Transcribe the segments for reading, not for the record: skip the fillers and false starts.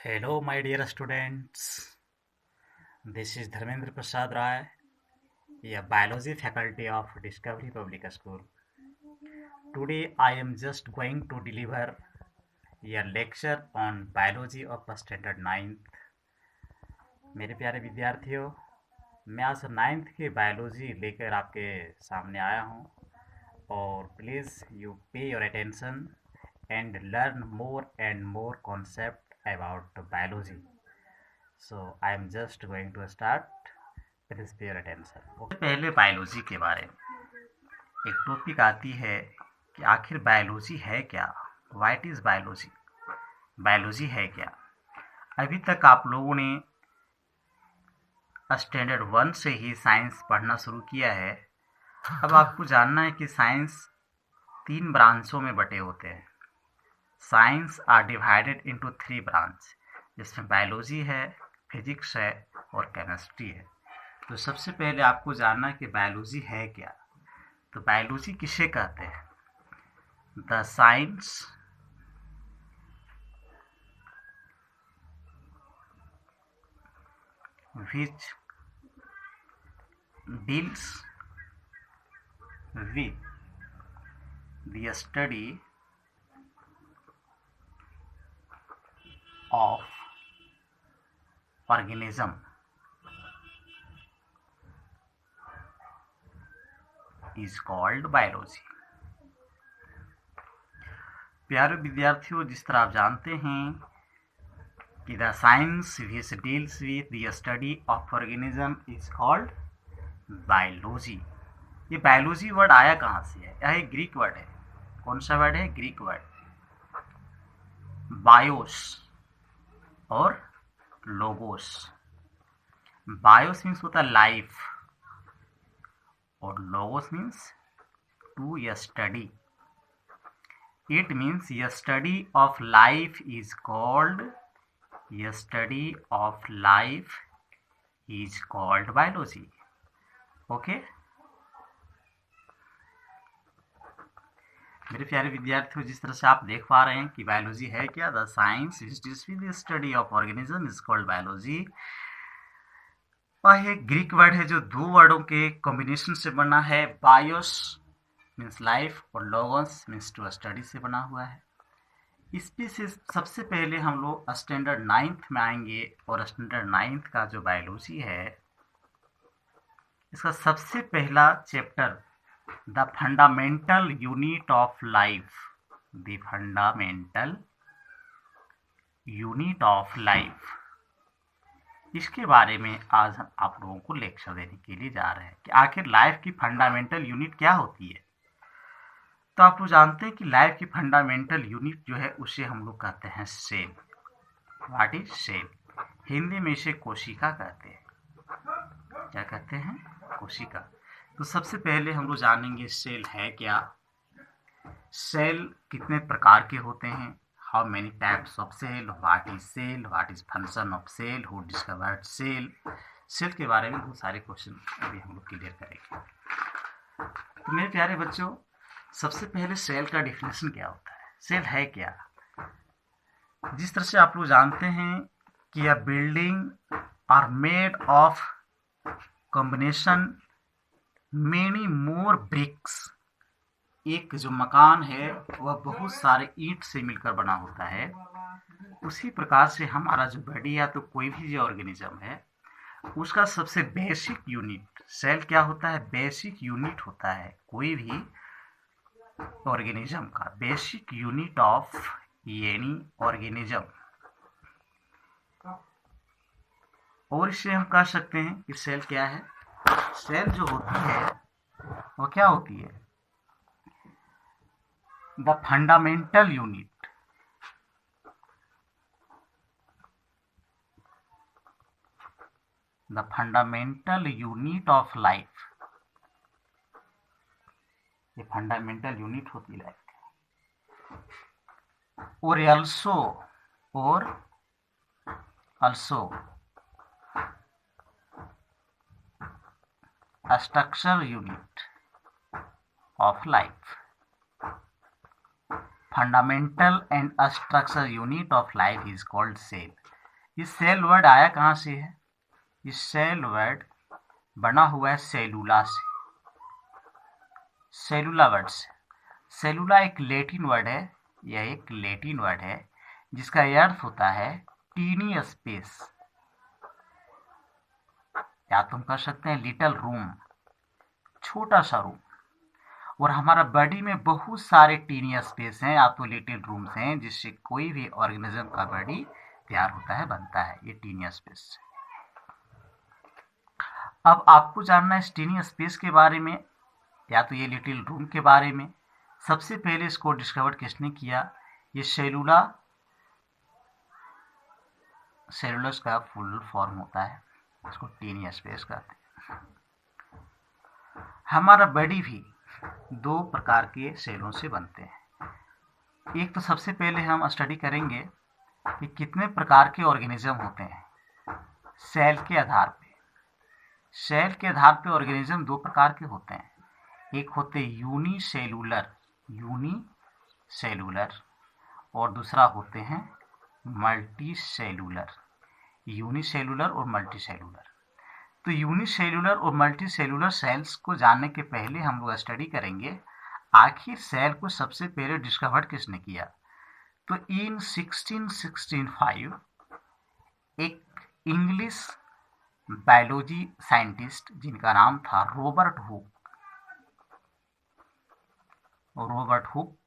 Hello, my dear students. This is Dharmendra Prasad Rai, a biology faculty of Discovery Public School. Today, I am just going to deliver a lecture on biology of standard 9th. मेरे प्यारे विद्यार्थियों, मैं आज 9th की biology लेकर आपके सामने आया हूँ और प्लीज़ यू पे your attention and learn more and more concept about biology. So I am just going to start. Please pay your attention. Okay. पहले बायोलॉजी के बारे में एक टॉपिक आती है कि आखिर बायोलॉजी है क्या, व्हाट इज बायोलॉजी, बायोलॉजी है क्या। अभी तक आप लोगों ने स्टैंडर्ड 1 से ही साइंस पढ़ना शुरू किया है। अब आपको जानना है कि साइंस 3 ब्रांचों में बटे होते हैं। Science are divided into 3 branch, जिसमें बायोलॉजी है, फिजिक्स है और केमिस्ट्री है। तो सबसे पहले आपको जानना है कि बायोलॉजी है क्या। तो बायोलॉजी किसे कहते हैं? The science which deals with the study of organism is called biology. प्यारे विद्यार्थियों, जिस तरह आप जानते हैं कि the science which deals with the study of organism is called biology. ये बायोलॉजी वर्ड आया कहाँ से है? यह एक ग्रीक वर्ड है। कौन सा वर्ड है? ग्रीक वर्ड, बायोस और लोगोस। बायोस मीन्स होता है लाइफ और logos means to study. It means the study of life is called, the study of life is called biology. Okay मेरे प्यारे विद्यार्थियों, जिस तरह से आप देख पा रहे हैं कि बायोलॉजी है क्या, the science which deals with the study of organism is called biology. वह एक ग्रीक वर्ड है जो 2 वर्डों के कॉम्बिनेशन से बना है। बायोस मीन्स लाइफ और लोगोस मीन्स टू स्टडी से बना हुआ है। इस पे से सबसे पहले हम लोग स्टैंडर्ड 9th में आएंगे और स्टैंडर्ड 9th का जो बायोलॉजी है, इसका सबसे पहला chapter the fundamental unit of life, the fundamental unit of life, इसके बारे में आज हम आप लोगों को लेक्चर देने के लिए जा रहे हैं कि आखिर लाइफ की फंडामेंटल यूनिट क्या होती है। तो आप लोग जानते हैं कि लाइफ की फंडामेंटल यूनिट जो है उसे हम लोग कहते हैं cell. What is cell? Hindi में इसे कोशिका कहते हैं। क्या कहते हैं? कोशिका। तो सबसे पहले हम लोग जानेंगे सेल है क्या, सेल कितने प्रकार के होते हैं, how many types of cell, what is function of cell, who discovered cell. Cell के बारे में बहुत सारे क्वेश्चन अभी हम लोग क्लियर करेंगे। तो मेरे प्यारे बच्चों, सबसे पहले सेल का डिफिनेशन क्या होता है, सेल है क्या। जिस तरह से आप लोग जानते हैं कि a building are made of combination many more bricks. एक जो मकान है वह बहुत सारे ईंट से मिलकर बना होता है। उसी प्रकार से हमारा जो बॉडी या तो कोई भी जो ऑर्गेनिज्म है, उसका सबसे बेसिक यूनिट सेल क्या होता है? बेसिक यूनिट होता है कोई भी ऑर्गेनिज्म का, basic unit of any organism. और इसे हम कह सकते हैं कि सेल क्या है। सेल जो होती है वो क्या होती है? The fundamental unit, the fundamental unit of life. ये फंडामेंटल यूनिट होती है लाइफ। और also a structural unit of life। Fundamental and structure unit of life is called cell. ये सेल वर्ड आया कहाँ से है? ये सेल वर्ड बना हुआ है सेलुला से, सेलुला वर्ड से। सेलुला एक लैटिन वर्ड है, यह एक लैटिन वर्ड है जिसका अर्थ होता है टीनी स्पेस, या तुम कर सकते हैं लिटिल रूम, छोटा सा रूम। और हमारा बॉडी में बहुत सारे टीनी स्पेस हैं या तो लिटिल रूम्स हैं जिससे कोई भी ऑर्गेनिज्म का बॉडी तैयार होता है, बनता है, ये टीनी स्पेस से। अब आपको जानना है इस टीनी स्पेस के बारे में या तो ये लिटिल रूम के बारे में। सबसे पहले इसको डिस्कवर किसने किया? ये सेलुला, सेलुलस का फुल फॉर्म होता है, इसको टीनी स्पेस कहते हैं। हमारा बॉडी भी दो प्रकार के सेलों से बनते हैं। एक तो सबसे पहले हम स्टडी करेंगे कि कितने प्रकार के ऑर्गेनिज्म होते हैं सेल के आधार पे। सेल के आधार पे ऑर्गेनिज्म दो प्रकार के होते हैं, एक होते यूनिसेलुलर, यूनिसेलुलर, और दूसरा होते हैं मल्टीसेलुलर, यूनिसेलुलर और मल्टीसेलुलर। तो यूनिसेलुलर और मल्टीसेलुलर सेल्स को जानने के पहले हम लोग स्टडी करेंगे आखिर सेल को सबसे पहले डिस्कवर किसने किया। तो इन 1665 एक इंग्लिश बायोलॉजी साइंटिस्ट जिनका नाम था रॉबर्ट हुक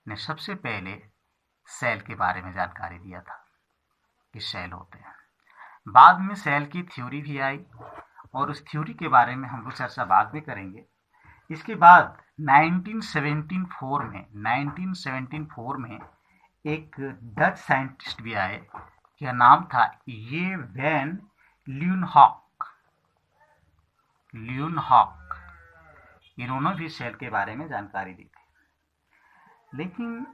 ने सबसे पहले सेल के बारे में जानकारी दिया था कि सेल होते हैं। बाद में सेल की थ्योरी भी आई और उस थ्योरी के बारे में हम लोग चर्चा बाद में करेंगे। इसके बाद 1974 में एक डच साइंटिस्ट भी आए, जिसका नाम था ये वैन ल्यूनहॉक। इन्होंने भी सेल के बारे में जानकारी दी थी। लेकिन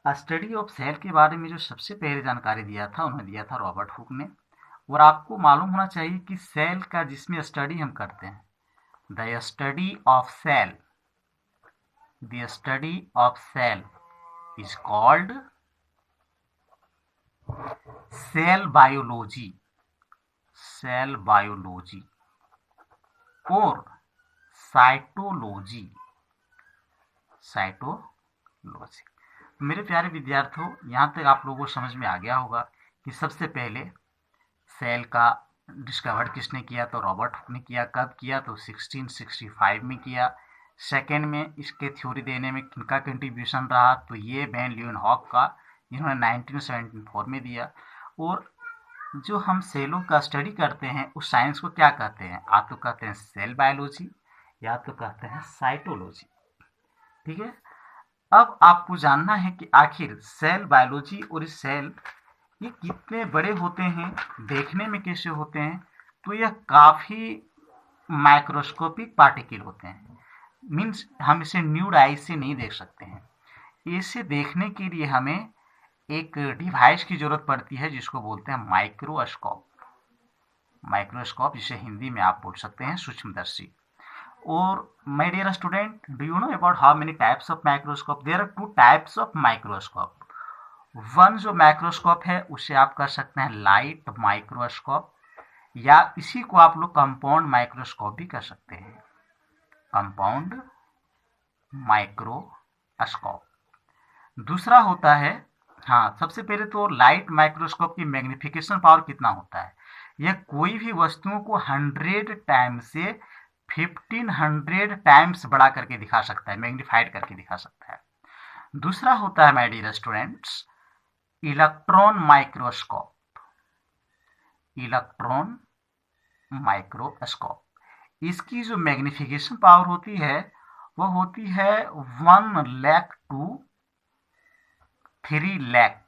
स्टडी ऑफ सेल के बारे में जो सबसे पहले जानकारी दिया था उन्होंने दिया था रॉबर्ट हुक ने। और आपको मालूम होना चाहिए कि सेल का जिसमें स्टडी हम करते हैं, the study of cell is called cell biology और साइटोलॉजी। मेरे प्यारे विद्यार्थियों, यहाँ तक आप लोगों को समझ में आ गया होगा कि सबसे पहले सेल का डिस्कवर किसने किया? तो रॉबर्ट हुक ने किया। कब किया? तो 1665 में किया। सेकेंड में इसके थ्योरी देने में किनका कंट्रीब्यूशन रहा? तो ये वैन ल्यूनहॉक का, जिन्होंने 1974 में दिया। और जो हम सेलों का स्टडी करते हैं उस साइंस को क्या कहते हैं? या तो कहते हैं सेल बायोलॉजी या तो कहते हैं साइटोलॉजी। ठीक है, अब आपको जानना है कि आखिर सेल बायोलॉजी और इस सेल ये कितने बड़े होते हैं, देखने में कैसे होते हैं? तो यह काफ़ी माइक्रोस्कोपिक पार्टिकल होते हैं। मीन्स हम इसे न्यूड आई से नहीं देख सकते हैं। इसे देखने के लिए हमें एक डिवाइस की जरूरत पड़ती है जिसको बोलते हैं माइक्रोस्कोप, जिसे हिंदी में आप बोल सकते हैं सूक्ष्मदर्शी। और my dear student, do you know about how many types of microscope? There are 2 types of microscope. One जो माइक्रोस्कोप है उसे आप कर सकते हैं लाइट माइक्रोस्कोप, या इसी को आप लोग कंपाउंड माइक्रोस्कोप भी कर सकते हैं, कंपाउंड माइक्रोस्कोप। दूसरा होता है, हाँ, सबसे पहले तो लाइट माइक्रोस्कोप की मैग्निफिकेशन पावर कितना होता है? यह कोई भी वस्तुओं को 100 टाइम्स से 1500 टाइम्स बड़ा करके दिखा सकता है, मैग्नीफाइड करके दिखा सकता है। दूसरा होता है my dear students electron microscope. इसकी जो मैग्निफिकेशन पावर होती है वो होती है 1 लाख टू 3 लाख।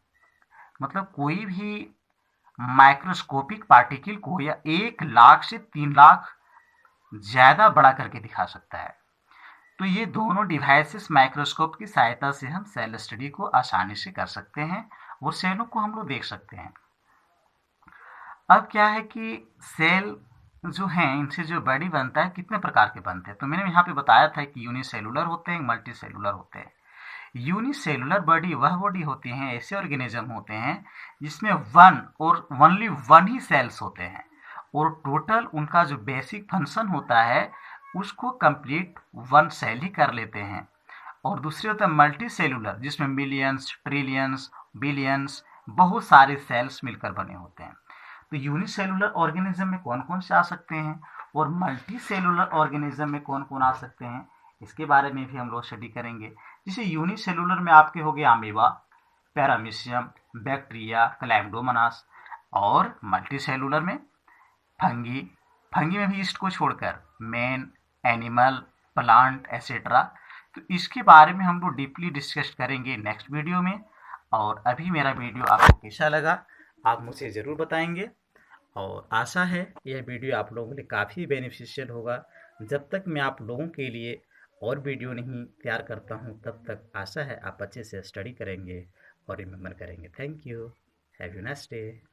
मतलब कोई भी माइक्रोस्कोपिक पार्टिकल को या 1 लाख से 3 लाख ज्यादा बड़ा करके दिखा सकता है। तो ये दोनों डिवाइसेस माइक्रोस्कोप की सहायता से हम सेल स्टडी को आसानी से कर सकते हैं, वो सेलों को हम लोग देख सकते हैं। अब क्या है कि सेल जो हैं इनसे जो बॉडी बनता है कितने प्रकार के बनते हैं? तो मैंने यहाँ पे बताया था कि यूनिसेलुलर होते हैं, मल्टी सेलुलर होते हैं। यूनिसेलुलर बॉडी वह बॉडी होती हैं, ऐसे ऑर्गेनिज्म होते हैं जिसमें वन और ओनली वन ही सेल्स होते हैं और टोटल उनका जो बेसिक फंक्शन होता है उसको कंप्लीट वन सेल ही कर लेते हैं। और दूसरे होता है मल्टी सेलुलर, जिसमें मिलियंस, ट्रिलियंस, बिलियंस बहुत सारे सेल्स मिलकर बने होते हैं। तो यूनिसेलुलर ऑर्गेनिज्म में कौन कौन से आ सकते हैं और मल्टी सेलुलर ऑर्गेनिज्म में कौन कौन आ सकते हैं, इसके बारे में भी हम लोग स्टडी करेंगे। जैसे यूनिसेलुलर में आपके हो गए अमीबा, पैरामीशियम, बैक्टीरिया, क्लैम्डोमोनास। और मल्टी सेलुलर में फंगी, फंगी में भी ईस्ट को छोड़कर मेन, एनिमल, प्लांट एसेट्रा। तो इसके बारे में हम लोग डीपली डिस्कस करेंगे नेक्स्ट वीडियो में। और अभी मेरा वीडियो आपको कैसा लगा आप मुझे ज़रूर बताएंगे और आशा है यह वीडियो आप लोगों के लिए काफ़ी बेनिफिशियल होगा। जब तक मैं आप लोगों के लिए और वीडियो नहीं तैयार करता हूँ तब तक आशा है आप अच्छे से स्टडी करेंगे और रिमेम्बर करेंगे। Thank you, have you nice day.